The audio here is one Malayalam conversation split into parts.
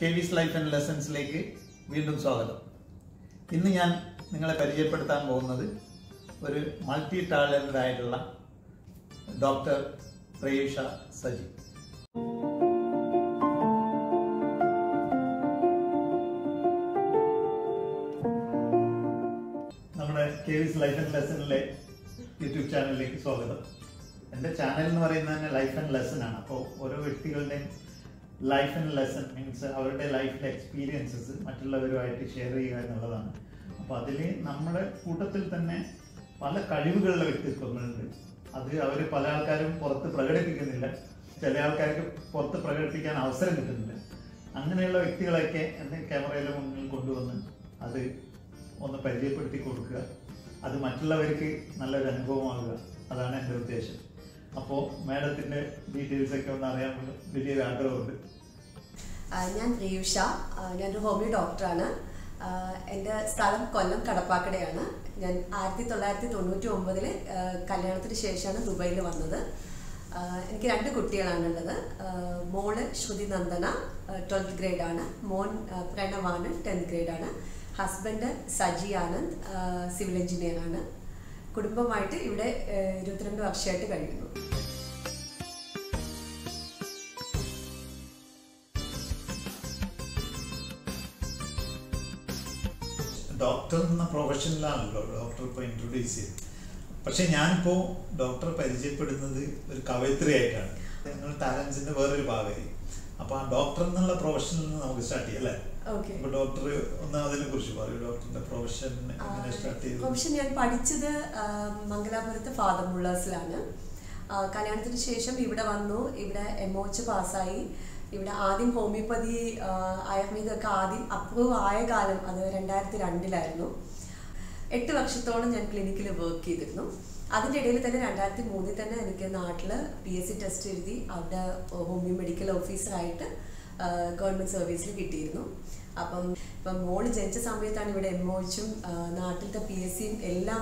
KV's Life and Lessons-ലേക്ക് വീണ്ടും സ്വാഗതം. ഇന്ന് ഞാൻ നിങ്ങളെ പരിചയപ്പെടുത്താൻ പോകുന്നത് ഒരു മൾട്ടി ടാലന്റഡ് ആയിട്ടുള്ള ഡോക്ടർ പ്രയൂഷ സജി. നമ്മുടെ KV's Life and Lessons-ലെ യൂട്യൂബ് ചാനലിലേക്ക് സ്വാഗതം. എൻ്റെ ചാനൽ എന്ന് പറയുന്നത് തന്നെ ലൈഫ് ആൻഡ് ലെസൺ ആണ്. അപ്പോൾ ഓരോ വ്യക്തികളുടെയും ലൈഫ് ആൻഡ് ലെസൺ മീൻസ് അവരുടെ ലൈഫിലെ എക്സ്പീരിയൻസസ് മറ്റുള്ളവരുമായിട്ട് ഷെയർ ചെയ്യുക എന്നുള്ളതാണ്. അപ്പോൾ അതിൽ നമ്മുടെ കൂട്ടത്തിൽ തന്നെ പല കഴിവുകളുള്ള വ്യക്തിത്വങ്ങളുണ്ട്. അത് അവർ പല ആൾക്കാരും പുറത്ത് പ്രകടിപ്പിക്കുന്നില്ല, ചില ആൾക്കാർക്ക് പുറത്ത് പ്രകടിപ്പിക്കാൻ അവസരം കിട്ടുന്നില്ല. അങ്ങനെയുള്ള വ്യക്തികളെയൊക്കെ എൻ്റെ ക്യാമറയുടെ മുന്നിൽ കൊണ്ടുവന്ന് അത് ഒന്ന് പരിചയപ്പെടുത്തി കൊടുക്കുക, അത് മറ്റുള്ളവർക്ക് നല്ലൊരു അനുഭവമാകുക, അതാണ് എൻ്റെ ഉദ്ദേശം. അപ്പോൾ മാഡത്തിൻ്റെ ഡീറ്റെയിൽസൊക്കെ ഒന്ന് അറിയാൻ വലിയൊരു ആഗ്രഹമുണ്ട്. ഞാൻ പ്രയൂഷ, ഞാനൊരു ഹോമിയോ ഡോക്ടറാണ്. എൻ്റെ സ്ഥലം കൊല്ലം കടപ്പാക്കടയാണ്. ഞാൻ 1999 കല്യാണത്തിന് ശേഷമാണ് ദുബൈയിൽ വന്നത്. എനിക്ക് 2 കുട്ടികളാണുള്ളത്. മോള് ശ്രുതി നന്ദന 12th ഗ്രേഡാണ്, മോൻ പ്രണവാണ് 10th ഗ്രേഡാണ്. ഹസ്ബൻഡ് സജി ആനന്ദ് സിവിൽ എഞ്ചിനീയറാണ്. കുടുംബമായിട്ട് ഇവിടെ 22 വർഷമായിട്ട് കഴിയുന്നു. ഡോക്ടർ എന്ന പ്രൊഫഷനിലാണല്ലോ ഡോക്ടർ ഇപ്പോൾ ഇൻട്രൊഡ്യൂസ് ചെയ്തത്. പക്ഷെ ഞാനിപ്പോൾ ഡോക്ടറെ പരിചയപ്പെടുന്നത് ഒരു കവയിത്രി ആയിട്ടാണ്. നിങ്ങൾ ടാലൻസിന്റെ വേറൊരു ഭാഗമായി. അപ്പോൾ ആ ഡോക്ടർ എന്നുള്ള പ്രൊഫഷനിൽ നിന്ന് നമുക്ക് സ്റ്റാർട്ട് ചെയ്യാം അല്ലേ? അപ്പോൾ ഡോക്ടർ ഒന്ന് അതിനെ കുറിച്ച് പറയൂ. ഡോക്ടറിന്റെ പ്രൊഫഷൻ എങ്ങനെ സ്റ്റാർട്ട് ചെയ്തു? പ്രൊഫഷൻ ഞാൻ പഠിച്ചത് മംഗലാപുരത്ത് ഫാദർ മുള്ളേഴ്സിലാണ്. കല്യാണത്തിന് ശേഷം ഇവിടെ വന്നു. ഇവിടെ MOH പാസ്സായി. ഇവിടെ ആദ്യം ഹോമിയോപ്പതി ആയുർവേദമൊക്കെ ആദ്യം അപ്രൂവ് ആയ കാലം അത് 2002 8 വർഷത്തോളം ഞാൻ ക്ലിനിക്കിൽ വർക്ക് ചെയ്തിരുന്നു. അതിൻ്റെ ഇടയിൽ തന്നെ 2003 തന്നെ എനിക്ക് നാട്ടിൽ PSC ടെസ്റ്റ് എഴുതി അവിടെ ഹോമിയോ മെഡിക്കൽ ഓഫീസറായിട്ട് ഗവൺമെൻറ് സർവീസിൽ കിട്ടിയിരുന്നു. ഇപ്പം മോള് ജനിച്ച സമയത്താണ് ഇവിടെ MOHും നാട്ടിലത്തെ PSCയും എല്ലാം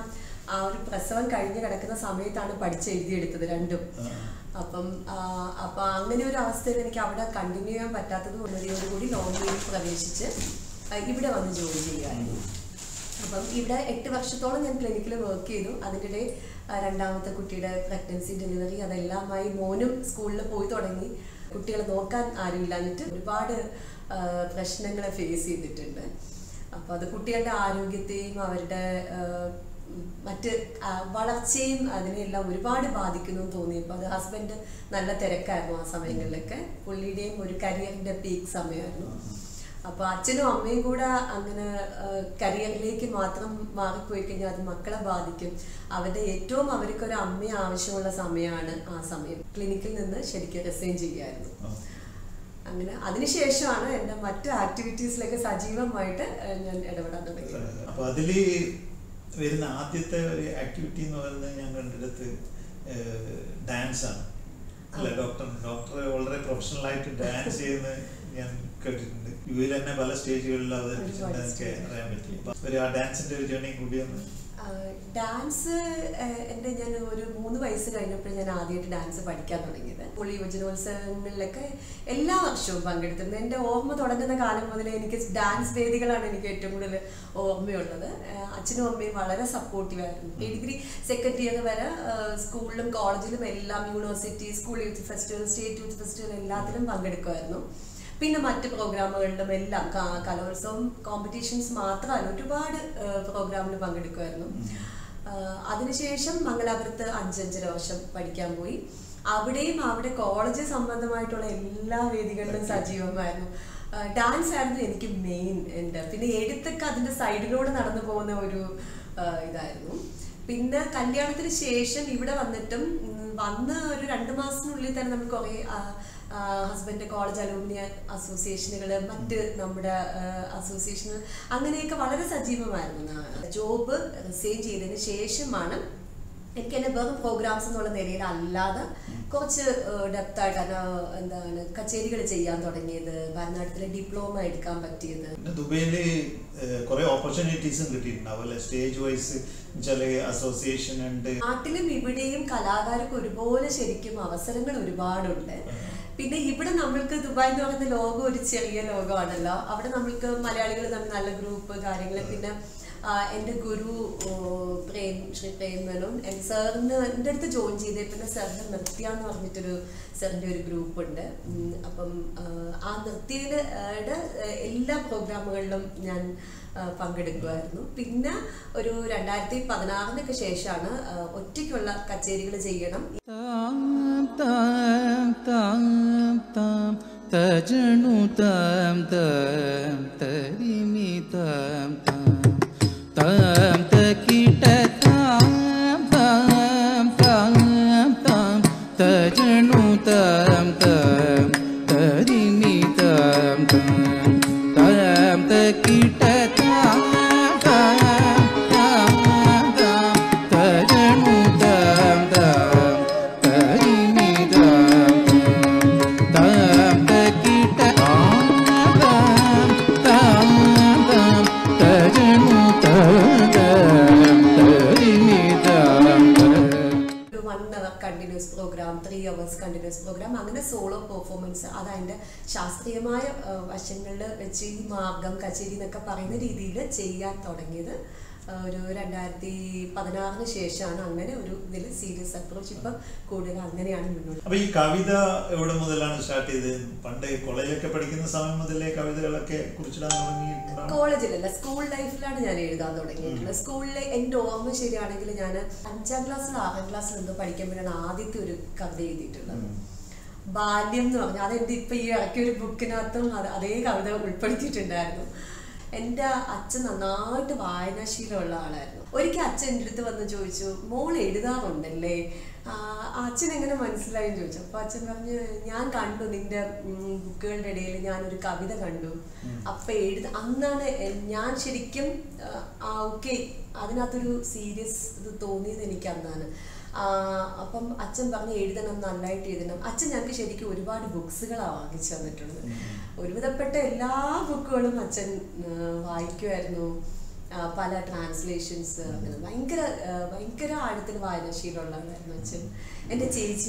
ആ ഒരു പ്രസവം കഴിഞ്ഞ് കിടക്കുന്ന സമയത്താണ് പഠിച്ചെഴുതിയെടുത്തത് രണ്ടും. അപ്പം അങ്ങനെ ഒരു അവസ്ഥയിൽ എനിക്ക് അവിടെ കണ്ടിന്യൂ ചെയ്യാൻ പറ്റാത്തത് ഒന്നതിയോടുകൂടി ലോങ്ങിൽ പ്രവേശിച്ച് ഇവിടെ വന്ന് ജോലി ചെയ്യുമായിരുന്നു. അപ്പം ഇവിടെ 8 വർഷത്തോളം ഞാൻ ക്ലിനിക്കിൽ വർക്ക് ചെയ്തു. അതിനിടെ രണ്ടാമത്തെ കുട്ടിയുടെ പ്രഗ്നൻസി ഡെലിവറി അതെല്ലാമായി മോനും സ്കൂളിൽ പോയി തുടങ്ങി. കുട്ടികളെ നോക്കാൻ ആരുമില്ലാഞ്ഞിട്ട് ഒരുപാട് പ്രശ്നങ്ങൾ ഫേസ് ചെയ്തിട്ടുണ്ട്. അപ്പോൾ അത് കുട്ടികളുടെ ആരോഗ്യത്തെയും അവരുടെ മറ്റ് വളർച്ചയും അതിനെല്ലാം ഒരുപാട് ബാധിക്കുന്നു തോന്നിയപ്പോൾ അത് ഹസ്ബൻഡ് നല്ല തിരക്കായിരുന്നു. ആ സമയങ്ങളിലൊക്കെ പുള്ളിയുടെയും ഒരു കരിയറിൻ്റെ പീക്ക് സമയമായിരുന്നു. അപ്പോൾ അച്ഛനും അമ്മയും കൂടെ അങ്ങനെ കരിയറിലേക്ക് മാത്രം മാറിപ്പോയി കഴിഞ്ഞാൽ അത് മക്കളെ ബാധിക്കും. അവർക്കൊരു അമ്മയെ ആവശ്യമുള്ള സമയമാണ് ആ സമയം. ക്ലിനിക്കിൽ നിന്ന് ശരിക്കും റിസൈൻ ചെയ്യുമായിരുന്നു. അങ്ങനെ അതിനുശേഷമാണ് എൻ്റെ മറ്റ് ആക്ടിവിറ്റീസിലൊക്കെ സജീവമായിട്ട് ഞാൻ ഇടപെടാൻ തുടങ്ങിയത്. അപ്പോൾ അതിൽ വരുന്ന ആദ്യത്തെ ഒരു ആക്ടിവിറ്റി എന്ന് പറയുന്നത് ഞാൻ കണ്ടെടുത്ത് ഡാൻസ് ആണ് അല്ലെ? ഡോക്ടർ വളരെ പ്രൊഫഷണലായിട്ട് ഡാൻസ് ചെയ്യുന്നത് ഞാൻ കേട്ടിട്ടുണ്ട്. UAE തന്നെ പല സ്റ്റേജുകളിൽ അവതരിപ്പിച്ചിട്ടൊക്കെ അറിയാൻ പറ്റി. ഒരു ആ ഡാൻസിന്റെ ഒരു ജേർണി കൂടിയാണ്. ഡാൻസ് ഞാൻ ഒരു 3 വയസ്സ് കഴിഞ്ഞപ്പോൾ ഞാൻ ആദ്യമായിട്ട് ഡാൻസ് പഠിക്കാൻ തുടങ്ങിയത്. യുവജനോത്സവങ്ങളിലൊക്കെ എല്ലാ വർഷവും പങ്കെടുത്തിരുന്നു. എൻ്റെ ഓർമ്മ തുടങ്ങുന്ന കാലം മുതലേ എനിക്ക് ഡാൻസ് വേദികളാണ് എനിക്ക് ഏറ്റവും കൂടുതൽ ഓർമ്മയുള്ളത്. അച്ഛനും അമ്മയും വളരെ സപ്പോർട്ടീവായിരുന്നു. ഡിഗ്രി സെക്കൻഡ് ഇയർ വരെ സ്കൂളിലും കോളേജിലും എല്ലാം university, school youth festival, state youth festival എല്ലാത്തിലും പങ്കെടുക്കുമായിരുന്നു. പിന്നെ മറ്റ് പ്രോഗ്രാമുകളിലും എല്ലാം കലോത്സവം കോമ്പറ്റീഷൻസ് മാത്രമല്ല ഒരുപാട് പ്രോഗ്രാമിൽ പങ്കെടുക്കുമായിരുന്നു. അതിനുശേഷം മംഗലാപുരത്ത് 5.5 വർഷം പഠിക്കാൻ പോയി. അവിടെ കോളേജ് സംബന്ധമായിട്ടുള്ള എല്ലാ വേദികളിലും സജീവമായിരുന്നു. ഡാൻസ് ആയിരുന്നു എനിക്ക് മെയിൻ. പിന്നെ എഴുത്തൊക്കെ അതിൻ്റെ സൈഡിലൂടെ നടന്നു പോകുന്ന ഒരു ഇതായിരുന്നു. പിന്നെ കല്യാണത്തിന് ശേഷം ഇവിടെ വന്ന് ഒരു 2 മാസത്തിനുള്ളിൽ തന്നെ നമുക്ക് കുറേ ഹസ്ബൻഡ് കോളേജ് അലൂമിനി അസോസിയേഷനുകൾ, മറ്റ് നമ്മുടെ അസോസിയേഷനുകൾ അങ്ങനെയൊക്കെ വളരെ സജീവമായിരുന്നു. ജോബ് റിസൈൻ ചെയ്തതിന് ശേഷമാണ് എനിക്ക് എന്നെ വെറും പ്രോഗ്രാംസ് എന്നുള്ള നിലയിൽ അല്ലാതെ കുറച്ച് ഡെപ്തായിട്ട് കച്ചേരികൾ ചെയ്യാൻ തുടങ്ങിയത്, ഭരതനാട്യത്തിലെ ഡിപ്ലോമ എടുക്കാൻ പറ്റിയത്. ദുബൈയില് കുറെ ഓപ്പർച്യൂണിറ്റീസും കിട്ടിയിട്ടുണ്ടാവും സ്റ്റേജ് വൈസ് അസോസിയേഷൻ ഉണ്ട്. നാട്ടിലും ഇവിടെയും കലാകാർക്ക് ഒരുപോലെ ശരിക്കും അവസരങ്ങൾ ഒരുപാടുണ്ട്. പിന്നെ ഇവിടെ നമ്മൾക്ക് ദുബായ് എന്ന് പറയുന്ന ലോകം ഒരു ചെറിയ ലോകമാണല്ലോ. അവിടെ നമ്മൾക്ക് മലയാളികൾ തമ്മിൽ നല്ല ഗ്രൂപ്പ് കാര്യങ്ങൾ. പിന്നെ എൻ്റെ ഗുരു ശ്രീ പ്രേം മേനോൻ സാറിന് എൻ്റെ അടുത്ത് ജോയിൻ ചെയ്തേ പിന്നെ സാറിൻ്റെ നൃത്യ എന്ന് പറഞ്ഞിട്ടൊരു സാറിൻ്റെ ഒരു ഗ്രൂപ്പ് ഉണ്ട്. അപ്പം ആ നൃത്യയുടെ എല്ലാ പ്രോഗ്രാമുകളിലും ഞാൻ പങ്കെടുക്കുമായിരുന്നു. പിന്നെ ഒരു 2016 ശേഷമാണ് ഒറ്റയ്ക്കുള്ള കച്ചേരികൾ ചെയ്യണം. Continuous program, 3 hours continuous program, അങ്ങനെ സോളോ പെർഫോമൻസ്. അത് അതിൻ്റെ ശാസ്ത്രീയമായ വശങ്ങളിൽ വെച്ച് ഈ മാർഗം കച്ചേരി എന്നൊക്കെ പറയുന്ന രീതിയിൽ ചെയ്യാൻ തുടങ്ങിയത് ഒരു 2016 ശേഷമാണ്. അങ്ങനെ ഒരു ഇതിൽ സീരിയസ് അപ്രോച്ച് ഇപ്പം കൂടുതൽ അങ്ങനെയാണ് മുന്നോട്ട്. അപ്പൊ ഈ കവിത എവിടെ മുതലാണ് സ്റ്റാർട്ട് ചെയ്തത്? പണ്ട് കോളേജിലൊക്കെ പഠിക്കുന്ന സമയം മുതലേ കവിതകളൊക്കെ കുറിച്ചിടാൻ തുടങ്ങിയിട്ടുണ്ടോ? കോളേജിലല്ല, സ്കൂൾ ലൈഫിലാണ് ഞാൻ എഴുതാൻ തുടങ്ങിയിട്ടുള്ളത്. സ്കൂളിൽ എൻ്റെ ഓർമ്മ ശരിയാണെങ്കിൽ ഞാൻ 5ാം ക്ലാസ്സിൽ 6ാം ക്ലാസ്സിൽ എന്തോ പഠിക്കുമ്പോഴാണ് ആദ്യത്തെ ഒരു കവിത എഴുതിയിട്ടുള്ളത്. ബാല്യം എന്ന് പറഞ്ഞാൽ അതെൻ്റെ ഇപ്പം ഈ ഇറക്കിയ ഒരു ബുക്കിനകത്തും അതേ കവിത ഉൾപ്പെടുത്തിയിട്ടുണ്ടായിരുന്നു. എൻ്റെ അച്ഛൻ നന്നായിട്ട് വായനാശീലമുള്ള ആളായിരുന്നു. ഒരിക്കൽ അച്ഛൻ എൻ്റെ അടുത്ത് വന്ന് ചോദിച്ചു, മോൾ എഴുതാറുണ്ടല്ലേ, അച്ഛൻ എങ്ങനെ മനസ്സിലായെന്ന് ചോദിച്ചു. അപ്പോൾ അച്ഛൻ പറഞ്ഞു, ഞാൻ കണ്ടു നിന്റെ ബുക്കുകളുടെ ഇടയിൽ ഞാനൊരു കവിത കണ്ടു. അപ്പം അന്നാണ് ഞാൻ ശരിക്കും ഓക്കെ അതിനകത്തൊരു സീരിയസ് ഇത് തോന്നിയത് എനിക്ക് അന്നാണ്. അപ്പം അച്ഛൻ പറഞ്ഞ് എഴുതണം, നന്നായിട്ട് എഴുതണം. അച്ഛൻ ഞങ്ങൾക്ക് ശരിക്കും ഒരുപാട് ബുക്സുകളാണ് വാങ്ങിച്ചു തന്നിട്ടുള്ളത്. ഒരുവിധപ്പെട്ട എല്ലാ ബുക്കുകളും അച്ഛൻ വായിക്കുമായിരുന്നു. പല ട്രാൻസ്ലേഷൻസ്, അങ്ങനെ ഭയങ്കര ആഴത്തിന് വായനാശീലമുള്ള ആളായിരുന്നു അച്ഛൻ. എന്റെ ചേച്ചി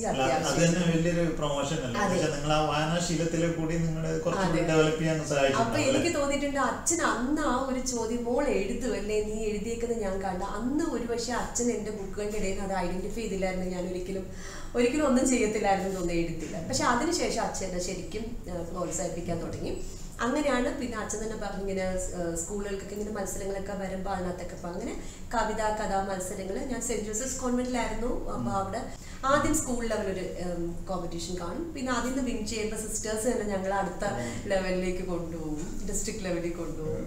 അപ്പൊ എനിക്ക് തോന്നിയിട്ടുണ്ട് അച്ഛൻ അന്ന് ആ ഒരു ചോദ്യം, മോൾ എഴുതു അല്ലേ, നീ എഴുതിയേക്കുന്നത് ഞാൻ കണ്ട അന്ന് ഒരു പക്ഷെ അച്ഛൻ എന്റെ ബുക്കുകളുടെ ഇടയിൽ അത് ഐഡന്റിഫൈ ചെയ്തില്ലായിരുന്നു. ഞാൻ ഒരിക്കലും ഒന്നും ചെയ്യത്തില്ലായിരുന്നു, തോന്നുന്നു എഴുത്തില്ല. പക്ഷെ അതിനുശേഷം അച്ഛനെ ശരിക്കും പ്രോത്സാഹിപ്പിക്കാൻ തുടങ്ങി. അങ്ങനെയാണ് പിന്നെ അച്ഛൻ തന്നെ പറഞ്ഞു, ഇങ്ങനെ സ്കൂളുകൾക്കൊക്കെ ഇങ്ങനെ മത്സരങ്ങളൊക്കെ വരുമ്പോൾ അതിനകത്തൊക്കെ അങ്ങനെ കവിത കഥാ മത്സരങ്ങൾ. ഞാൻ സെന്റ് ജോസഫ്സ് കോൺവെന്റിലായിരുന്നു. അപ്പോൾ അവിടെ ആദ്യം സ്കൂൾ ലെവലൊരു കോമ്പറ്റീഷൻ കാണും. പിന്നെ അതിൽ നിന്ന് വിൻ ചെയ്യുമ്പോൾ സിസ്റ്റേഴ്സ് തന്നെ ഞങ്ങൾ അടുത്ത ലെവലിലേക്ക് കൊണ്ടുപോകും, ഡിസ്ട്രിക്ട് ലെവലിൽ കൊണ്ടുപോകും.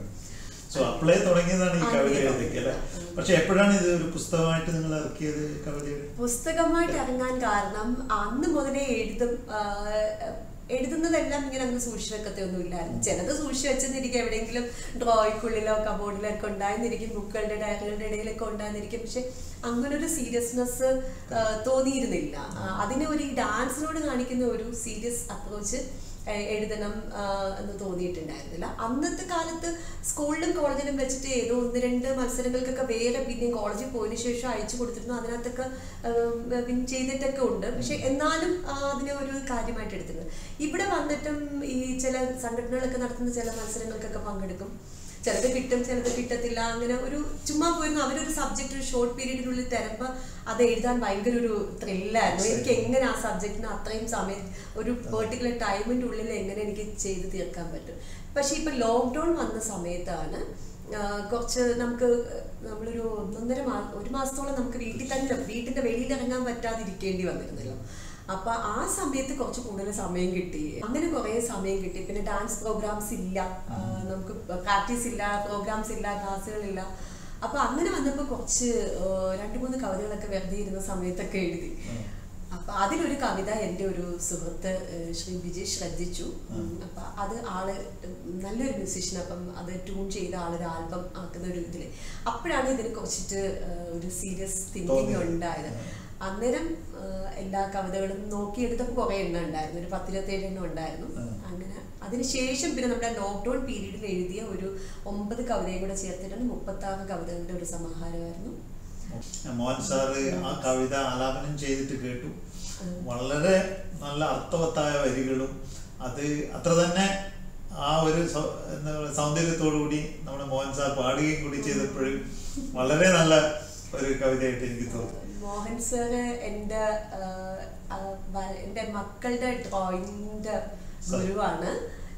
പുസ്തകമായിട്ട് ഇറങ്ങാൻ കാരണം അന്ന് മുതലേ എഴുതുന്നതെല്ലാം ഇങ്ങനെ അങ്ങ് സൂക്ഷിച്ചു വെക്കത്തെ ഒന്നും ഇല്ലായിരുന്നു. ചിലത് സൂക്ഷിച്ചു വെച്ചെന്നിരിക്കും, എവിടെയെങ്കിലും ഡ്രോയിക്കുള്ളിലോ കബോർഡിലൊക്കെ ഉണ്ടായിരുന്നിരിക്കും, ബുക്കുകളുടെ ഡയറികളുടെ ഇടയിലൊക്കെ ഉണ്ടായിരുന്നിരിക്കും. പക്ഷെ അങ്ങനൊരു സീരിയസ്നെസ് തോന്നിയിരുന്നില്ല. അതിനെ ഒരു ഡാൻസിനോട് കാണിക്കുന്ന ഒരു സീരിയസ് അപ്രോച്ച് എഴുതണം എന്ന് തോന്നിയിട്ടുണ്ടായിരുന്നില്ല. അന്നത്തെ കാലത്ത് സ്കൂളിലും കോളേജിലും വെച്ചിട്ട് ഏതോ 1-2 മത്സരങ്ങൾക്കൊക്കെ വേറെ പിന്നെയും കോളേജിൽ പോയതിനു ശേഷം അയച്ചു കൊടുത്തിരുന്നു. അതിനകത്തൊക്കെ വിൻ ചെയ്തിട്ടൊക്കെ ഉണ്ട്. പക്ഷെ എന്നാലും അതിനെ ഒരു കാര്യമായിട്ട് എടുത്തിരുന്നത്. ഇവിടെ വന്നിട്ടും ഈ ചില സംഘടനകളൊക്കെ നടത്തുന്ന ചില മത്സരങ്ങൾക്കൊക്കെ പങ്കെടുക്കും. ചിലത് കിട്ടും, ചിലത് കിട്ടത്തില്ല. അങ്ങനെ ഒരു ചുമ്മാ പോയിരുന്നു. അവരൊരു സബ്ജക്റ്റ് ഒരു ഷോർട്ട് പീരീഡിനുള്ളിൽ തരുമ്പോൾ അത് എഴുതാൻ ഭയങ്കര ഒരു ത്രില്ലായിരുന്നു. എനിക്ക് എങ്ങനെ ആ സബ്ജക്റ്റിന് അത്രയും സമയം ഒരു പെർട്ടിക്കുലർ ടൈമിൻ്റെ ഉള്ളിൽ എങ്ങനെ എനിക്ക് ചെയ്ത് തീർക്കാൻ പറ്റും. പക്ഷെ ഇപ്പം ലോക്ക്ഡൗൺ വന്ന സമയത്താണ് കുറച്ച് നമ്മളൊരു 1 മാസത്തോളം നമുക്ക് വീട്ടിൻ്റെ വെളിയിൽ ഇറങ്ങാൻ പറ്റാതിരിക്കേണ്ടി വന്നിരുന്നല്ലോ. അപ്പൊ ആ സമയത്ത് കുറച്ച് കൂടുതൽ സമയം കിട്ടി. അങ്ങനെ കുറെ സമയം കിട്ടി. പിന്നെ ഡാൻസ് പ്രോഗ്രാംസ് ഇല്ല, നമുക്ക് പ്രാക്ടീസ് ഇല്ല, പ്രോഗ്രാംസ് ഇല്ല, ക്ലാസ്സുകളില്ല. അപ്പൊ അങ്ങനെ വന്നപ്പോ കുറച്ച് 2-3 കവിതകളൊക്കെ വെറുതെ ഇരുന്ന സമയത്തൊക്കെ എഴുതി. അപ്പൊ അതിലൊരു കവിത എൻ്റെ ഒരു സുഹൃത്ത് ശ്രീ വിജയ് ശ്രദ്ധിച്ചു. അപ്പൊ അത് ആള് നല്ലൊരു മ്യൂസീഷ്യൻ. അപ്പം അത് ട്യൂൺ ചെയ്ത ആളൊരു ആൽബം ആക്കുന്ന ഒരു ഇതില് അപ്പോഴാണ് ഇതിന് കുറച്ചിട്ട് ഒരു സീരിയസ് തിങ്കിങ് ഉണ്ടായത്. അന്നേരം എല്ലാ കവിതകളും നോക്കിയെടുത്തപ്പോൾ കുറെ എണ്ണം ഉണ്ടായിരുന്നു, ഒരു 10-27 എണ്ണം ഉണ്ടായിരുന്നു. അങ്ങനെ അതിനുശേഷം പിന്നെ നമ്മുടെ ലോക്ക്ഡൗൺ പീരീഡിൽ എഴുതിയ ഒരു 9 കവിതയും കൂടെ ചേർത്തിട്ടാണ് 36 കവിതകളുടെ ഒരു സമാഹാരമായിരുന്നു. മോഹൻ സാറ് ആ കവിത ആലാപനം ചെയ്തിട്ട് കേട്ടു. വളരെ നല്ല അർത്ഥവത്തായ വരികളും അത് അത്ര തന്നെ ആ ഒരു എന്താ പറയുക സൗന്ദര്യത്തോടു കൂടി നമ്മുടെ മോഹൻ സാർ പാടുകയും കൂടി ചെയ്തപ്പോഴും വളരെ നല്ല ഒരു കവിതയായിട്ട് എനിക്ക് തോന്നുന്നു. മോഹൻ സാറ് എൻ്റെ മക്കളുടെ ഡ്രോയിങ്ങിന്റെ ഗുരുവാണ്,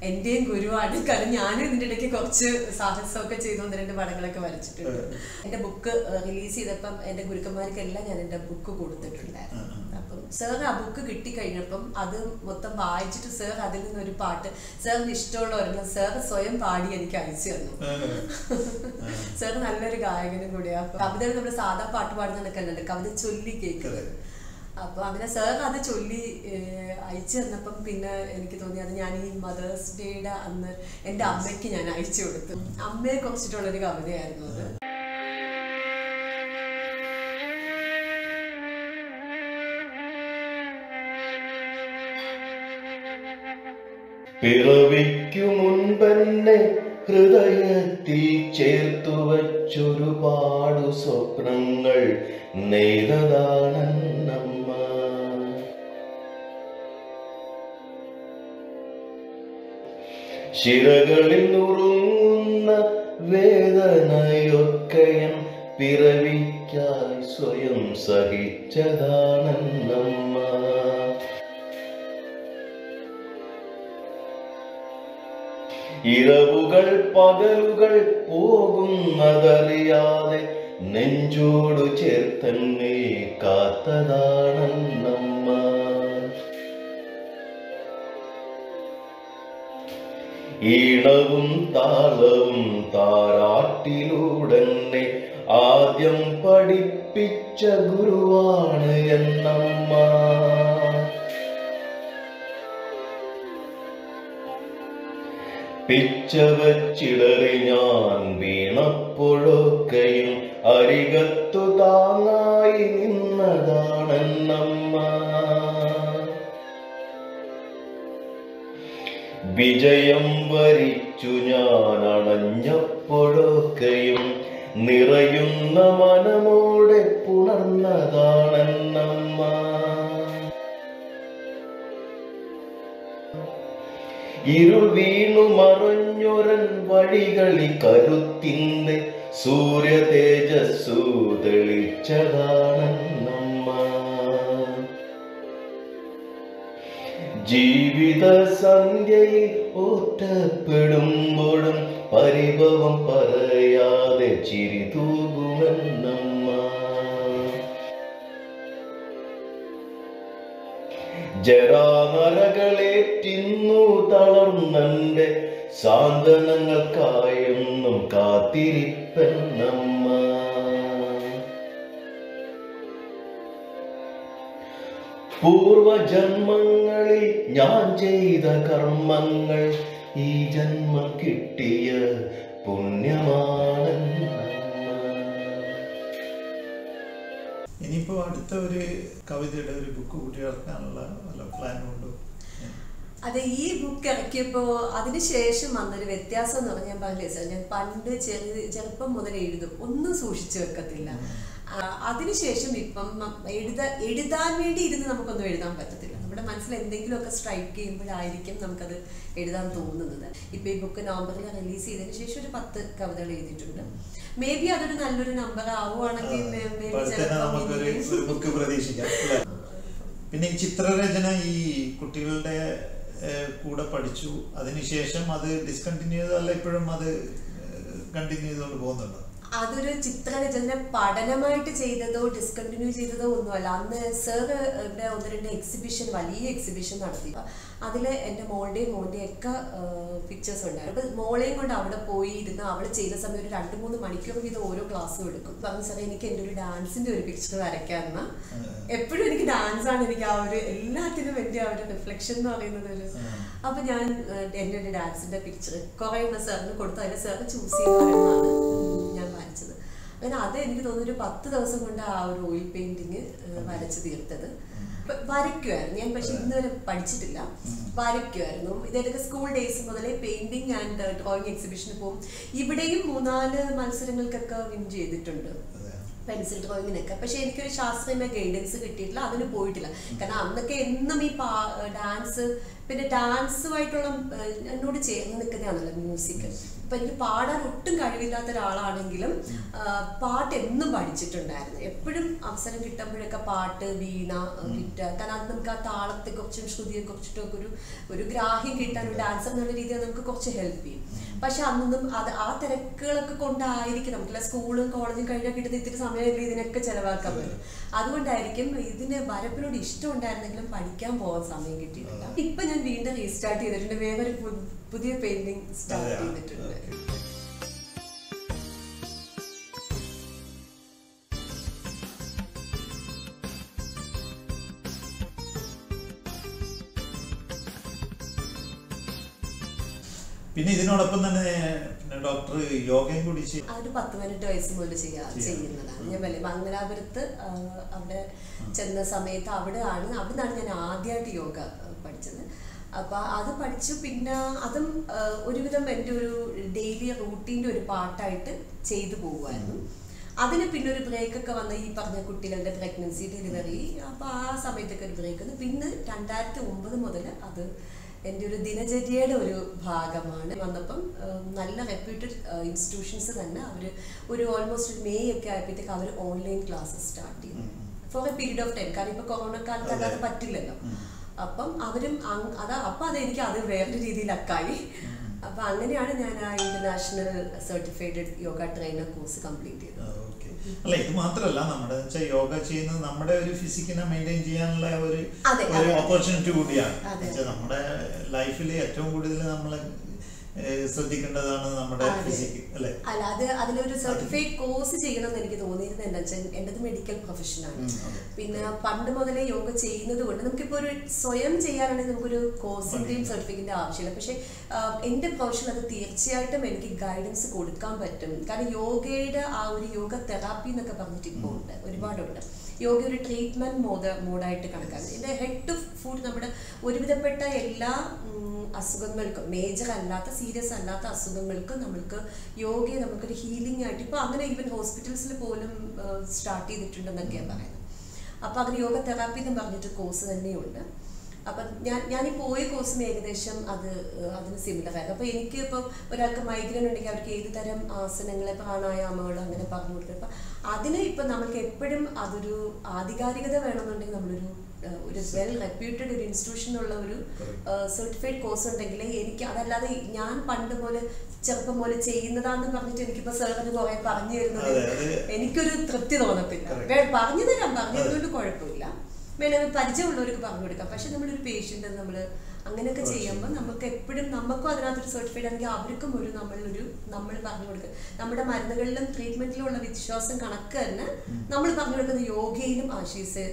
എന്റെയും ഗുരുവാണ്. കാരണം ഞാനും ഇതിന്റെ ഇടയ്ക്ക് കുറച്ച് സാഹസമൊക്കെ ചെയ്തു 1-2 പടങ്ങളൊക്കെ വരച്ചിട്ടുണ്ട്. എന്റെ ബുക്ക് റിലീസ് ചെയ്തപ്പം എന്റെ ഗുരുക്കന്മാർക്കെല്ലാം ഞാൻ എന്റെ ബുക്ക് കൊടുത്തിട്ടുണ്ടായിരുന്നു. അപ്പം സാർ ആ ബുക്ക് കിട്ടിക്കഴിഞ്ഞപ്പം അത് മൊത്തം വായിച്ചിട്ട് സാർ അതിൽ നിന്നൊരു പാട്ട് സാറിന് ഇഷ്ടമുള്ള ഒരെണ്ണം സാർ സ്വയം പാടി എനിക്ക് അയച്ചു തന്നു. സാർ നല്ലൊരു ഗായകനും കൂടിയാണ്. കവിതകൾ നമ്മുടെ സാധാ പാട്ട് പാടുന്ന കണ്ടുണ്ട്, കവിത ചൊല്ലി കേൾക്കുന്നത്. അപ്പൊ അങ്ങനെ സാർ അത് ചൊല്ലി അയച്ചു തന്നപ്പം പിന്നെ എനിക്ക് തോന്നി അത് ഞാൻ ഈ മദേഴ്സ് ഡേയുടെ അന്ന് എൻ്റെ അമ്മയ്ക്ക് ഞാൻ അയച്ചു കൊടുത്തു. അമ്മയെ കുറിച്ചിട്ടുള്ളൊരു കവിതയായിരുന്നു അത്. പിറവിക്കു മുൻപെന്നെ ഹൃദയത്തിൽ ചേർത്തു വച്ചൊരുപാടു സ്വപ്നങ്ങൾ നെയ്തതാണെന്നമ്മ. ശിരകളിൽ നുറുങ്ങുന്ന വേദനയൊക്കെയും പിറവിക്കായി സ്വയം സഹിച്ചതാണെന്നമ്മ. ഇരവുകൾ പകലുകൾ പോകുന്നതറിയാതെ നെഞ്ചോടു ചേർത്തന്നെ കാത്തതാണെന്നമ്മ. ഈണവും താളവും താരാട്ടിലൂടെന്നെ ആദ്യം പഠിപ്പിച്ച ഗുരുവാണ് എന്നമ്മ. പിച്ചവച്ചിടറി ഞാൻ വീണപ്പോഴൊക്കെയും അരികത്തു താങ്ങായി നിന്നതാണെന്നമ്മ. വിജയം വരിച്ചു ഞാൻ അണഞ്ഞപ്പോഴൊക്കെയും നിറയുന്ന മനമോടെ പുണർന്നതാണെന്നമ്മ. ഇരുൾ വീണു മറഞ്ഞൊരൻ വഴികളി കരുത്തിന്റെ സൂര്യ തേജസ്സു തെളിച്ചതാണെന്നമ്മ. ജീവിത സന്ധ്യയിൽ ഒറ്റപ്പെടുമ്പോഴും പരിഭവം പറയാതെ ചിരി തൂകുമെന്നമ്മ. ജരാനരകളേറ്റിന്നു തളർന്നെന്റെ സാന്ത്വനങ്ങൾക്കായെന്നും കാത്തിരിപ്പെന്നമ്മ. പൂർവജന്മങ്ങളിൽ ഞാൻ ചെയ്ത കർമ്മങ്ങൾ ഈ ജന്മം കിട്ടിയ പുണ്യമാണെന്നമ്മ. ഇനിയിപ്പോ അടുത്ത ഒരു കവിതയുടെ ഒരു ബുക്ക് കൂട്ടിയിറക്കാനുള്ള വല്ല പ്ലാനും ഉണ്ടോ? അതെ, ഈ ബുക്ക് ഇറക്കിയപ്പോൾ അതിനുശേഷം വന്നൊരു വ്യത്യാസം എന്ന് പറഞ്ഞാൽ പറഞ്ഞില്ലേ സാർ, ഞാൻ പണ്ട് ചെറുപ്പം മുതൽ എഴുതും, ഒന്നും സൂക്ഷിച്ചു വെക്കത്തില്ല. അതിനുശേഷം ഇപ്പം എഴുതാൻ വേണ്ടി ഇരുന്ന് നമുക്കൊന്നും എഴുതാൻ പറ്റത്തില്ല. നമ്മുടെ മനസ്സിൽ എന്തെങ്കിലുമൊക്കെ സ്ട്രൈക്ക് ചെയ്യുമ്പോഴായിരിക്കും നമുക്കത് എഴുതാൻ തോന്നുന്നത്. ഇപ്പം ഈ ബുക്ക് നവംബറിൽ റിലീസ് ചെയ്തതിന് ശേഷം ഒരു 10 കവിതകൾ എഴുതിയിട്ടുണ്ട്. മേ ബി അതൊരു നല്ലൊരു നമ്പർ ആവുകയാണെങ്കിൽ ബുക്ക് പ്രതീക്ഷിക്കാം. പിന്നെ ഈ ചിത്രരചന ഈ കുട്ടികളുടെ കൂടെ പഠിച്ചു, അതിനുശേഷം അത് ഡിസ്കണ്ടിന്യൂ ചെയ്തല്ല, ഇപ്പോഴും അത് കണ്ടിന്യൂ ചെയ്തുകൊണ്ട് പോകുന്നുണ്ടോ? അതൊരു ചിത്രരചന പഠനമായിട്ട് ചെയ്തതോ ഡിസ്കണ്ടിന്യൂ ചെയ്തതോ ഒന്നുമല്ല. അന്ന് സാറ് ഇവിടെ 1-2 എക്സിബിഷൻ, വലിയ എക്സിബിഷൻ നടത്തി. അതിൽ എൻ്റെ മോളുടെയും മോൻ്റെയും ഒക്കെ പിക്ചേഴ്സ് ഉണ്ടായിരുന്നു. അപ്പം മോളെയും കൊണ്ട് അവിടെ പോയി ഇരുന്ന് അവൾ ചെയ്ത സമയം ഒരു 2-3 മണിക്കൂർ ഇത് ഓരോ ക്ലാസ്സും എടുക്കും. പറഞ്ഞു സാറേ എനിക്ക് എൻ്റെ ഒരു ഡാൻസിൻ്റെ ഒരു പിക്ചർ വരയ്ക്കാമെന്ന. എപ്പോഴും എനിക്ക് ഡാൻസാണ്, എനിക്ക് ആ ഒരു എല്ലാത്തിനും എൻ്റെ ആ ഒരു റിഫ്ലക്ഷൻ എന്ന് പറയുന്നത് ഒരു. അപ്പം ഞാൻ എൻ്റെ ഒരു ഡാൻസിൻ്റെ പിക്ചർ കുറേ സാറിന് കൊടുത്തു. അതിൽ സാറ് ചൂസ് ചെയ്യുന്നതാണ് ഞാൻ വരച്ചത്. അങ്ങനെ അത് എനിക്ക് തോന്നുന്നു ഒരു 10 ദിവസം കൊണ്ട് ആ ഒരു ഓയിൽ പെയിന്റിങ് വരച്ച് തീർത്തത്. വരയ്ക്കുമായിരുന്നു ഞാൻ, പക്ഷെ ഇന്നുവരെ പഠിച്ചിട്ടില്ല. വരയ്ക്കുമായിരുന്നു. ഇതൊക്കെ സ്കൂൾ ഡേയ്സ് മുതലേ പെയിന്റിങ് ആൻഡ് ഡ്രോയിങ് എക്സിബിഷന് പോകും. ഇവിടെയും 3-4 മത്സരങ്ങൾക്കൊക്കെ വിൻ ചെയ്തിട്ടുണ്ട്. പെൻസിൽ ഡ്രോയിങ്ങിനൊക്കെ. പക്ഷെ എനിക്കൊരു ശാസ്ത്രീയമായ ഗൈഡൻസ് കിട്ടിയിട്ടില്ല, അതിന് പോയിട്ടില്ല. കാരണം അന്നൊക്കെ എന്നും ഈ ഡാൻസ്, പിന്നെ ഡാൻസുമായിട്ടുള്ള എന്നോട് ചേർന്ന് നിൽക്കുന്നതാണല്ലോ മ്യൂസിക്. ഇപ്പം എനിക്ക് പാടാൻ ഒട്ടും കഴിവില്ലാത്ത ഒരാളാണെങ്കിലും പാട്ട് എന്നും പഠിച്ചിട്ടുണ്ടായിരുന്നു. എപ്പോഴും അവസരം കിട്ടുമ്പോഴൊക്കെ പാട്ട്, വീണ, ഗിറ്റാർ, കാരണം അത് നമുക്ക് ആ താളത്തെ കുറിച്ചും ശ്രുതിയെ കുറിച്ചിട്ടൊക്കെ ഒരു ഗ്രാഹ്യം കിട്ടാൻ ഒരു ഡാൻസർ എന്നുള്ള രീതിയിൽ നമുക്ക് കുറച്ച് ഹെൽപ്പ് ചെയ്യും. പക്ഷെ അന്നൊന്നും ആ തിരക്കുകളൊക്കെ കൊണ്ടായിരിക്കും, നമുക്കില്ല സ്കൂളും കോളേജും കഴിഞ്ഞാൽ കിട്ടുന്ന ഇത്തിരി സമയമല്ലേ ഇതിനൊക്കെ ചെലവാക്കാൻ പറ്റും. അതുകൊണ്ടായിരിക്കും ഇതിന് വരപ്പിനോട് ഇഷ്ടം ഉണ്ടായിരുന്നെങ്കിലും പഠിക്കാൻ പോകാൻ സമയം കിട്ടിയിട്ടില്ല. ഇപ്പൊ ഞാൻ വീണ്ടും റീസ്റ്റാർട്ട് ചെയ്തിട്ടുണ്ട്, വേറൊരു പുതിയ പെയിന്റിങ് സ്റ്റാർട്ട് ചെയ്തിട്ടുണ്ട്. പിന്നെ ഇതിനോടൊപ്പം തന്നെ ഡോക്ടർ യോഗയും കൂടി ഒരു 10-18 വയസ്സ് മുതൽ ചെയ്യുന്നതാണ്. ഞാൻ മംഗലാപുരത്ത് അവിടെ ചെന്ന സമയത്ത് അവിടുന്നാണ് ഞാൻ ആദ്യമായിട്ട് യോഗ പഠിച്ചത്. അപ്പൊ അത് പഠിച്ചു. പിന്നെ അതും ഒരുവിധം എൻ്റെ ഒരു ഡെയിലി റൂട്ടീൻ്റെ ഒരു പാർട്ടായിട്ട് ചെയ്തു പോകുമായിരുന്നു. അതിന് പിന്നെ ഒരു ബ്രേക്കൊക്കെ വന്ന ഈ പറഞ്ഞ കുട്ടികളുടെ പ്രഗ്നൻസി, ഡെലിവറി, അപ്പോൾ ആ സമയത്തൊക്കെ ഒരു ബ്രേക്ക് വന്നു. പിന്നെ 2009 മുതൽ അത് എൻ്റെ ഒരു ദിനചര്യയുടെ ഒരു ഭാഗമാണ്. വന്നപ്പം നല്ല റെപ്യൂട്ടഡ് ഇൻസ്റ്റിറ്റ്യൂഷൻസ് തന്നെ അവർ ഒരു ഓൾമോസ്റ്റ് ഒരു മെയ് ഒക്കെ ആയപ്പോഴത്തേക്ക് അവർ ഓൺലൈൻ ക്ലാസ്സസ് സ്റ്റാർട്ട് ചെയ്തു for a period of time. കാരണം ഇപ്പോൾ കൊറോണ കാലത്ത് അല്ലാതെ പറ്റില്ലല്ലോ. അപ്പം അവരും അപ്പം അതെനിക്ക് അത് വേറൊരു രീതിയിലൊക്കായി. അപ്പം അങ്ങനെയാണ് ഞാൻ ആ international certified yoga trainer course complete ചെയ്തത്. അല്ല, ഇത് മാത്രമല്ല, നമ്മുടെ യോഗ ചെയ്യുന്നത് നമ്മുടെ ഒരു ഫിസിക്കിനെ മെയിൻറ്റെയിൻ ചെയ്യാനുള്ള ഒരു ഓപ്പർച്യൂണിറ്റി കൂടിയാണ്. നമ്മുടെ ലൈഫിൽ ഏറ്റവും കൂടുതൽ നമ്മൾ ശ്രദ്ധിക്കേണ്ടതാണ് നമ്മുടെ ഫിസിക്, അല്ലേ? അല്ല, അതിലൊരു സർട്ടിഫൈഡ് കോഴ്സ് ചെയ്യണമെന്ന് എനിക്ക് തോന്നിയിരുന്നത് എന്താ വെച്ചാൽ എൻ്റെത് മെഡിക്കൽ പ്രൊഫഷനാണ്. പിന്നെ പണ്ട് മുതലേ യോഗ ചെയ്യുന്നത് കൊണ്ട് നമുക്കിപ്പോൾ ഒരു സ്വയം ചെയ്യാനാണെങ്കിൽ നമുക്കൊരു കോഴ്സിൻ്റെയും സർട്ടിഫിക്കറ്റിൻ്റെ ആവശ്യമില്ല. പക്ഷേ എൻ്റെ പ്രൊഫഷൻ അത് തീർച്ചയായിട്ടും എനിക്ക് ഗൈഡൻസ് കൊടുക്കാൻ പറ്റും. കാരണം യോഗയുടെ ആ ഒരു യോഗ തെറാപ്പി എന്നൊക്കെ പറഞ്ഞിട്ട് ഇപ്പോൾ ഉണ്ട്, ഒരുപാടുണ്ട്. യോഗ ഒരു ട്രീറ്റ്മെൻറ്റ് മോഡായിട്ട് കണക്കാക്കുന്നത്. എൻ്റെ ഹെഡ് ടു ഫുഡ് നമ്മുടെ ഒരുവിധപ്പെട്ട എല്ലാ അസുഖങ്ങൾക്കും, മേജർ അല്ലാത്ത സീരിയസ് അല്ലാത്ത അസുഖങ്ങൾക്കും നമ്മൾക്ക് യോഗയെ നമുക്കൊരു ഹീലിംഗ് ആയിട്ട് ഇപ്പോൾ അങ്ങനെ ഈവൻ ഹോസ്പിറ്റൽസിൽ പോലും സ്റ്റാർട്ട് ചെയ്തിട്ടുണ്ടെന്നൊക്കെയാണ് പറയുന്നത്. അപ്പോൾ അങ്ങനെ യോഗ തെറാപ്പി എന്ന് പറഞ്ഞിട്ട് കോഴ്സ് തന്നെയുണ്ട്. അപ്പം ഞാൻ ഈ പോയ കോഴ്സും ഏകദേശം അതിന് സിമിലർ ആയിരുന്നു. അപ്പോൾ എനിക്ക് ഇപ്പം ഒരാൾക്ക് മൈഗ്രെയിൻ ഉണ്ടെങ്കിൽ അവർക്ക് ഏത് തരം ആസനങ്ങളെ, പ്രാണായാമങ്ങൾ അങ്ങനെ പറഞ്ഞു കൊടുക്കുക. അപ്പം അതിന് ഇപ്പം നമുക്ക് എപ്പോഴും അതൊരു ആധികാരികത വേണമെന്നുണ്ടെങ്കിൽ നമ്മളൊരു വെൽ റെപ്യൂട്ടഡ് ഒരു ഇൻസ്റ്റിറ്റ്യൂഷനുള്ള ഒരു സർട്ടിഫൈഡ് കോഴ്സ് ഉണ്ടെങ്കിൽ എനിക്ക്, അതല്ലാതെ ഞാൻ പണ്ട് പോലെ ചെറുപ്പം പോലെ ചെയ്യുന്നതാന്ന് പറഞ്ഞിട്ട് എനിക്കിപ്പോൾ സാറിന് കുറേ പറഞ്ഞു തരുന്നത് എനിക്കൊരു തൃപ്തി തോന്നത്തില്ല. പറഞ്ഞു തരുന്നതുകൊണ്ട് കുഴപ്പമില്ല, വേണമെങ്കിൽ പരിചയമുള്ളവർക്ക് പറഞ്ഞു കൊടുക്കാം. പക്ഷെ നമ്മളൊരു പേഷ്യൻ്റ് നമ്മൾ അങ്ങനെയൊക്കെ ചെയ്യുമ്പോൾ നമുക്ക് എപ്പോഴും നമുക്കും അതിനകത്തൊരു സർട്ടിഫൈഡ് ആണെങ്കിൽ അവർക്കും നമ്മൾ പറഞ്ഞു കൊടുക്കുക. നമ്മുടെ മരുന്നുകളിലും ട്രീറ്റ്മെന്റിലും ഉള്ള വിശ്വാസം കണക്ക് തന്നെ നമ്മൾ പറഞ്ഞു കൊടുക്കുന്ന യോഗയിലും ആശീസ്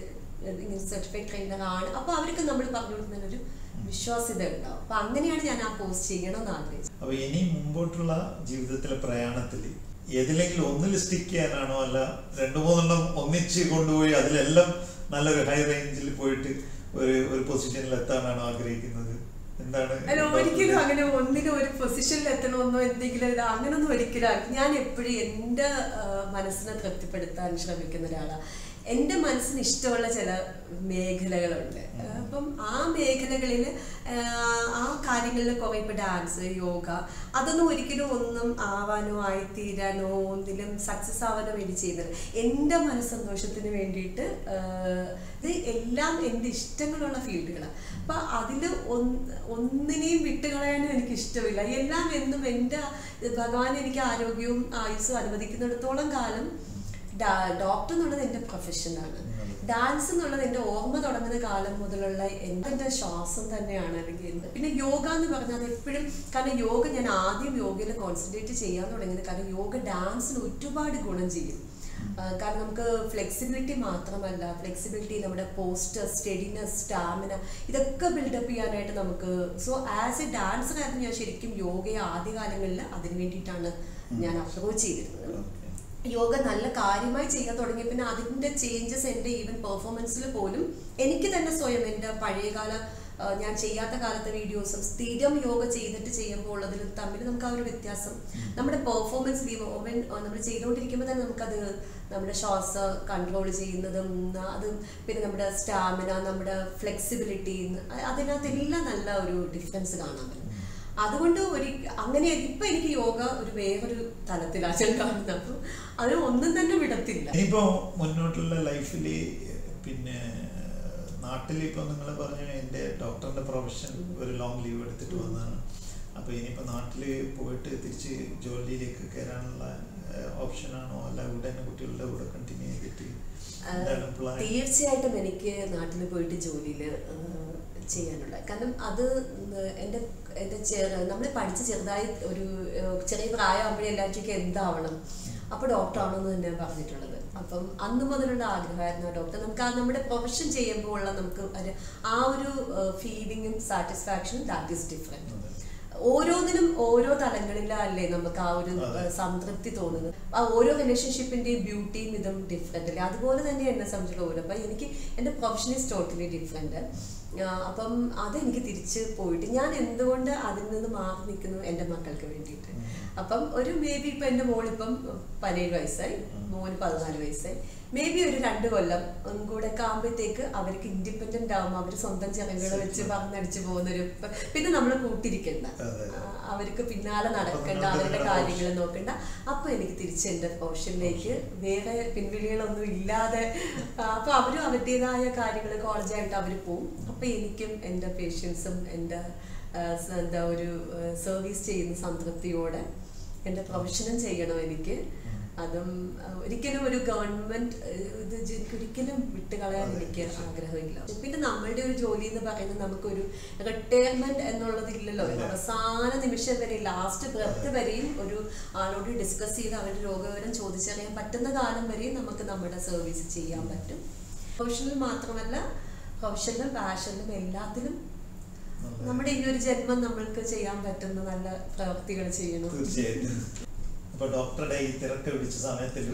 ഇങ്ങനെ സർട്ടിഫൈഡ് ട്രെയിനർ ആണ്. അപ്പോൾ അവർക്ക് നമ്മൾ പറഞ്ഞു കൊടുക്കുന്നതിനൊരു വിശ്വാസ്യത ഉണ്ടാവും. അപ്പൊ അങ്ങനെയാണ് ഞാൻ ആ കോഴ്സ് ചെയ്യണമെന്ന് ആഗ്രഹിച്ചത്. അപ്പൊ ഇനി മുമ്പോട്ടുള്ള ജീവിതത്തിലെ പ്രയാണത്തിൽ ഏതിലെങ്കിലും ഒന്നിൽ സ്റ്റിക്ക് ചെയ്യാനാണോ, അല്ല 2-3 ഒന്നിച്ച് കൊണ്ടുപോയി അതിലെല്ലാം നല്ലൊരു ഹൈ റേഞ്ചിൽ പോയിട്ട് ഒരു പൊസിഷനിൽ എത്താനാണോ ആഗ്രഹിക്കുന്നത്? എന്താണ്? അല്ല, ഒരിക്കലും അങ്ങനെ ഒന്നിനും ഒരു പൊസിഷനിൽ എത്തണമെന്നോ എന്തെങ്കിലും അങ്ങനൊന്നും ഒരിക്കലും. ഞാൻ എപ്പോഴും എൻ്റെ മനസ്സിനെ തൃപ്തിപ്പെടുത്താൻ ശ്രമിക്കുന്ന ഒരാളാണ്. എൻ്റെ മനസ്സിന് ഇഷ്ടമുള്ള ചില മേഖലകളുണ്ട്. അപ്പം ആ മേഖലകളിൽ ആ കാര്യങ്ങളിൽ കുറേ ഇപ്പോൾ ഡാൻസ്, യോഗ, അതൊന്നും ഒരിക്കലും ഒന്നും ആവാനോ ആയിത്തീരാനോ ഒന്നിലും സക്സസ് ആവാനോ വേണ്ടി ചെയ്യുന്നത്. എൻ്റെ മനസ്സന്തോഷത്തിന് വേണ്ടിയിട്ട് ഇത് എല്ലാം എൻ്റെ ഇഷ്ടങ്ങളുള്ള ഫീൽഡുകളാണ്. അപ്പം അതിൽ ഒന്നിനെയും വിട്ടുകളയാനും എനിക്ക് ഇഷ്ടമില്ല. എല്ലാം എന്നും എൻ്റെ ഭഗവാൻ എനിക്ക് ആരോഗ്യവും ആയുസ്സും അനുവദിക്കുന്നിടത്തോളം കാലം ഡോക്ടർ എന്നുള്ളത് എൻ്റെ പ്രൊഫഷനാണ്. ഡാൻസ് എന്നുള്ളത് എൻ്റെ ഓർമ്മ തുടങ്ങുന്ന കാലം മുതലുള്ള എൻ്റെ ശ്വാസം തന്നെയാണ്. അല്ലെങ്കിൽ പിന്നെ യോഗ എന്ന് പറഞ്ഞാൽ അത് എപ്പോഴും, കാരണം യോഗ ഞാൻ ആദ്യം യോഗയിൽ കോൺസെൻട്രേറ്റ് ചെയ്യാൻ തുടങ്ങിയത് കാരണം യോഗ ഡാൻസിന് ഒരുപാട് ഗുണം ചെയ്യും. കാരണം നമുക്ക് ഫ്ലെക്സിബിലിറ്റി മാത്രമല്ല, ഫ്ലെക്സിബിലിറ്റി, നമ്മുടെ പോസ്റ്റർ, സ്റ്റെഡിനെസ്, സ്റ്റാമിന, ഇതൊക്കെ ബിൽഡപ്പ് ചെയ്യാനായിട്ട് നമുക്ക്. സോ ആസ് എ ഡാൻസറായിരുന്നു ഞാൻ ശരിക്കും യോഗയെ ആദ്യകാലങ്ങളിൽ അതിന് വേണ്ടിയിട്ടാണ് ഞാൻ അപ്രോച്ച് ചെയ്തിരുന്നത്. യോഗ നല്ല കാര്യമായി ചെയ്യാൻ തുടങ്ങി. പിന്നെ അതിൻ്റെ ചേഞ്ചസ് എൻ്റെ ഈവൻ പെർഫോമൻസിൽ പോലും എനിക്ക് തന്നെ സ്വയം എൻ്റെ പഴയകാല ഞാൻ ചെയ്യാത്ത കാലത്തെ വീഡിയോസും സ്ഥിരം യോഗ ചെയ്തിട്ട് ചെയ്യുമ്പോൾ ഉള്ളതിലും തമ്മിൽ നമുക്ക് ആ ഒരു വ്യത്യാസം നമ്മുടെ പെർഫോമൻസ് നമ്മൾ ചെയ്തുകൊണ്ടിരിക്കുമ്പോൾ തന്നെ നമുക്കത് നമ്മുടെ ശ്വാസം കൺട്രോൾ ചെയ്യുന്നതും അത് പിന്നെ നമ്മുടെ സ്റ്റാമിന, നമ്മുടെ ഫ്ലെക്സിബിലിറ്റി, അതിനകത്തെല്ലാം നല്ല ഒരു ഡിഫറൻസ് കാണാൻ പറ്റും. അതുകൊണ്ട് അങ്ങനെ ഇപ്പൊ എനിക്ക് യോഗ ഒരു വേറൊരു തലത്തിലാണ് ഞാൻ കാണുന്നത്. അപ്പൊ അത് ഒന്നും തന്നെ വിടത്തില്ല. ഇനിയിപ്പോ മുന്നോട്ടുള്ള ലൈഫില് പിന്നെ നാട്ടിൽ ഇപ്പൊ നിങ്ങൾ പറഞ്ഞു എന്റെ ഡോക്ടറിന്റെ പ്രൊഫഷൻ ഒരു ലോങ് ലീവ് എടുത്തിട്ട് വന്നതാണ്. അപ്പൊ ഇനിയിപ്പോ നാട്ടില് പോയിട്ട് തിരിച്ച് ജോലിയിലേക്ക് കയറാനുള്ള ഓപ്ഷനാണോ അല്ല ഉടനെ കുട്ടികളുടെ കൂടെ കണ്ടിന്യൂ ചെയ്തിട്ട്? തീർച്ചയായിട്ടും എനിക്ക് നാട്ടിൽ പോയിട്ട് ജോലിയിൽ ചെയ്യാനുള്ള, കാരണം അത് എൻ്റെ നമ്മൾ പഠിച്ച് ചെറുതായി ഒരു ചെറിയ പ്രായമാകുമ്പോഴേ എല്ലാവർക്കും എന്താവണം, അപ്പോൾ ഡോക്ടർ ആണെന്ന് തന്നെ പറഞ്ഞിട്ടുള്ളത്. അപ്പം അന്ന് മുതലുള്ള ആഗ്രഹമായിരുന്നു ഡോക്ടർ. നമുക്ക് ആ നമ്മുടെ പ്രൊഫഷൻ ചെയ്യുമ്പോൾ ഉള്ള നമുക്ക് ആ ഒരു ഫീലിങ്ങും സാറ്റിസ്ഫാക്ഷനും ദാറ്റ് ഈസ് ഡിഫറെൻറ്റ്. ഓരോന്നിനും ഓരോ തലങ്ങളിലല്ലേ നമുക്ക് ആ ഒരു സംതൃപ്തി തോന്നുന്നത്. ആ ഓരോ റിലേഷൻഷിപ്പിന്റെയും ബ്യൂട്ടിയും ഇതും ഡിഫറെന്റ് അല്ലേ. അതുപോലെ തന്നെ എന്നെ സംബന്ധിച്ചിടത്തോളം അപ്പൊ എനിക്ക് എന്റെ പ്രൊഫഷൻ ഈസ് ടോട്ടലി ഡിഫറെന്റ്. അപ്പം അതെനിക്ക് തിരിച്ച് പോയിട്ട് ഞാൻ എന്തുകൊണ്ട് അതിൽ നിന്ന് മാറി നിൽക്കുന്നു എൻ്റെ മക്കൾക്ക് വേണ്ടിയിട്ട്. അപ്പം ഒരു മേ ബി ഇപ്പൊ എൻ്റെ മോളിപ്പം 17 വയസ്സായി, മോന് 14 വയസ്സായി. മേ ബി ഒരു 2 കൊല്ലം കൂടെ ഒക്കെ ആകുമ്പോഴത്തേക്ക് അവർക്ക് ഇൻഡിപെൻഡന്റ് ആകുമ്പോൾ അവർ സ്വന്തം ചിറകുകൾ വെച്ച് പറഞ്ഞടിച്ചു പോകുന്നൊരു, പിന്നെ നമ്മൾ കൂട്ടിരിക്കണ്ട, അവർക്ക് പിന്നാലെ നടക്കണ്ട, അവരുടെ കാര്യങ്ങൾ നോക്കണ്ട. അപ്പൊ എനിക്ക് തിരിച്ച് എൻ്റെ പ്രൊഫഷനിലേക്ക് വേറെ പിൻവിളികളൊന്നും ഇല്ലാതെ അപ്പൊ അവരും അവരുടേതായ കാര്യങ്ങൾ കോളേജായിട്ട് അവർ പോവും. അപ്പൊ എനിക്കും എൻ്റെ പേഷ്യൻസും എൻ്റെ എന്താ ഒരു സർവീസ് ചെയ്യുന്ന സംതൃപ്തിയോടെ എൻ്റെ പ്രൊഫഷനും ചെയ്യണം എനിക്ക്. അതും ഒരിക്കലും ഒരു ഗവൺമെന്റ് ഇത് ഒരിക്കലും വിട്ടുകളയാൻ എനിക്ക് ആഗ്രഹമില്ല. പിന്നെ നമ്മളുടെ ഒരു ജോലി എന്ന് പറയുന്നത് നമുക്കൊരു റിട്ടയർമെന്റ് എന്നുള്ളതില്ലല്ലോ. അവസാന നിമിഷം വരെ, ലാസ്റ്റ് ബ്രെത്ത് വരെയും ഒരു ആളോട് ഡിസ്കസ് ചെയ്ത് അവരുടെ രോഗവിവരം ചോദിച്ചറിയാൻ പറ്റുന്ന കാലം വരെയും നമുക്ക് നമ്മുടെ സർവീസ് ചെയ്യാൻ പറ്റും. പ്രൊഫഷണൽ മാത്രമല്ല, പ്രൊഫഷണലും പാഷനിലും എല്ലാത്തിലും നമ്മുടെ ഈ ഒരു ജന്മം നമ്മൾക്ക് ചെയ്യാൻ പറ്റുന്ന നല്ല പ്രവൃത്തികൾ ചെയ്യണം. തീർച്ചയായിട്ടും. അപ്പോൾ ഡോക്ടറുടെ ഈ തിരക്ക് പിടിച്ച സമയത്തിൽ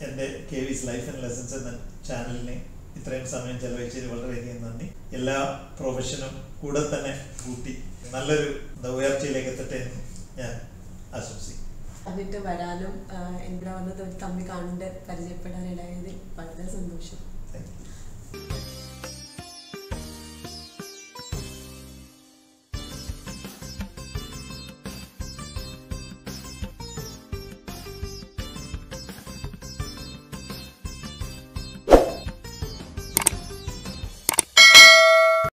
എൻ്റെ KV's ലൈഫ് ആൻഡ് ലെസൺസ് എന്ന ചാനലിന് ഇത്രയും സമയം ചെലവഴിച്ചതിൽ വളരെയധികം നന്ദി. എല്ലാ പ്രൊഫഷനും കൂടെ തന്നെ കൂട്ടി നല്ലൊരു ഉയർച്ചയിലേക്ക് എത്തട്ടെ എന്ന് ഞാൻ ആശംസിക്കും. എന്നിട്ട് വരാനും ഇവിടെ വന്നത് തമ്മിൽ കണ്ട് പരിചയപ്പെടാനിടയായതിൽ വളരെ സന്തോഷം.